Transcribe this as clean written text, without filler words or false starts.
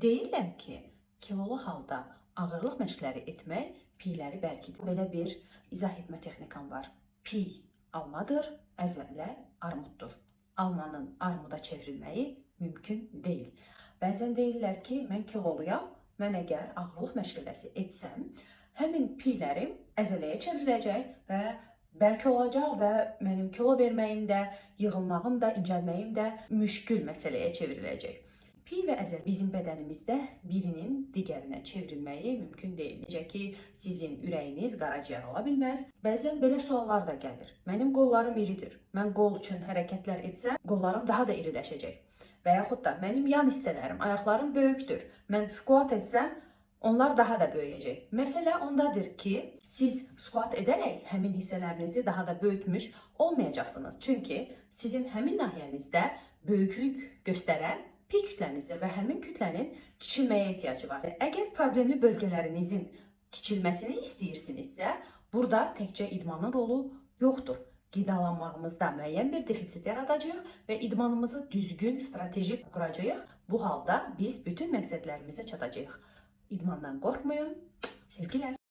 Deyirlər ki, kilolu halda ağırlıq məşqləri etmək piyləri bərkidir. Belə bir izah etmə texnikam var. Piy almadır, əzələ armuddur. Almanın armuda çevrilməyi mümkün deyil. Bəzən deyirlər ki, mən kiloluyam, mən əgər ağırlıq məşqləsi etsəm, həmin piylərim əzələyə çevriləcək və bərk olacaq və mənim kilo verməyim də, yığılmağım da, incəlməyim də müşkül məsələyə çevriləcək. Piy və əzələ bizim bədənimizdə birinin digərinə çevrilməyi mümkün deyil. Necə ki, sizin ürəyiniz qaraciyər ola bilməz. Bəzən belə suallar da gəlir. Mənim qollarım iridir. Mən qol üçün hərəkətlər etsəm, qollarım daha da iriləşəcək. Və yaxud da mənim yan hissələrim, ayaqlarım böyükdür. Mən squat etsəm, onlar daha da böyüyəcək. Məsələ ondadır ki, siz squat edərək həmin hissələrinizi daha da böyütmüş olmayacaqsınız. Çünki sizin həmin nahiyənizdə böyüklük göstərən piy kütlənizdir və həmin kütlənin kiçilməyə ehtiyacı var. Əgər problemli bölgələrinizin kiçilməsini istəyirsinizsə, burada təkcə idmanın rolu yoxdur. Qidalanmağımızda müəyyən bir defitsit yaradacağıq və idmanımızı düzgün, stratejik quracağıq. Bu halda biz bütün məqsədlərimizə çatacağıq. İdmandan qorxmayın. Sevgilər.